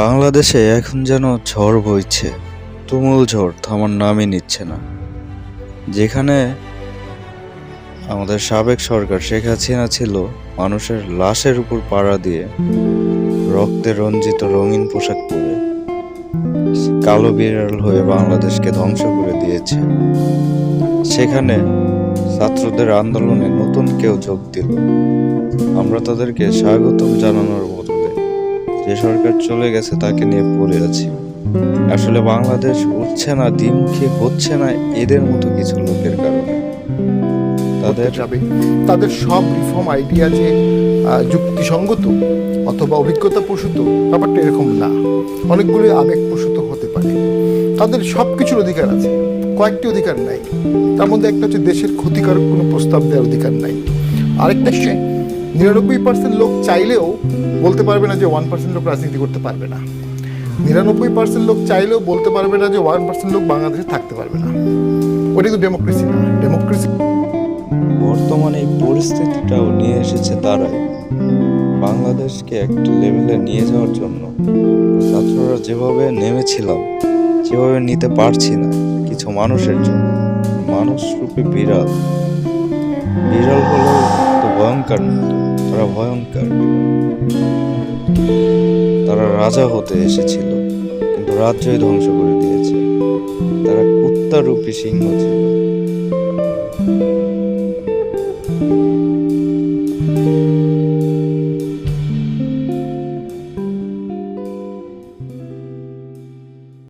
বাংলাদেশে এখন যেন ঝড় বইছে, তুমুল ঝড় থামার নামই নিচ্ছে না। যেখানে আমাদের সাবেক সরকার শেখ হাসিনা ছিল মানুষের লাশের উপর পাড়া দিয়ে, রক্তে রঞ্জিত রঙিন পোশাক পরে কালো বিড়াল হয়ে বাংলাদেশকে ধ্বংস করে দিয়েছে, সেখানে ছাত্রদের আন্দোলনে নতুন কেউ যোগ দিল। আমরা তাদেরকে স্বাগতম জানানোর বদলে যে সরকার চলে গেছে তাকে নিয়ে পড়ে আছি। আসলে বাংলাদেশ উঠছে না, দ্বিমুখী হচ্ছে না এদের মতো কিছু লোকের কারণে। তাদের সব রিফর্ম আইডিয়া যে যুক্তিসঙ্গত অথবা অভিজ্ঞতা প্রসূত, ব্যাপারটা এরকম না। অনেকগুলো আবেগ প্রসূত হতে পারে। তাদের সব কিছুর অধিকার আছে, কয়েকটি অধিকার নাই। তার মধ্যে একটা হচ্ছে দেশের ক্ষতিকারক কোনো প্রস্তাব দেওয়ার অধিকার নাই। আরেকটা হচ্ছে 99% লোক চাইলেও বলতে পারবে না যে 1% লোক রাজনীতি করতে পারবে না। 99% লোক চাইলেও বলতে পারবে না যে 1% লোক বাংলাদেশে থাকতে পারবে না। ওটা কিন্তু ডেমোক্রেসি না। ডেমোক্রেসি বর্তমানে এই পরিস্থিতিটাও নিয়ে এসেছে তারাই, বাংলাদেশকে একটা লেভেলে নিয়ে যাওয়ার জন্য। ছাত্ররা যেভাবে নেমেছিলাম সেভাবে নিতে পারছি না কিছু মানুষের জন্য। মানুষ রূপে বিড়াল হলেও তো ভয়ঙ্কর না, তারা ভয়ঙ্কর। তারা রাজা হতে এসেছিল কিন্তু রাজ্যই ধ্বংস করে দিয়েছে। তারা কুত্তা রূপী সিংহ ছিল।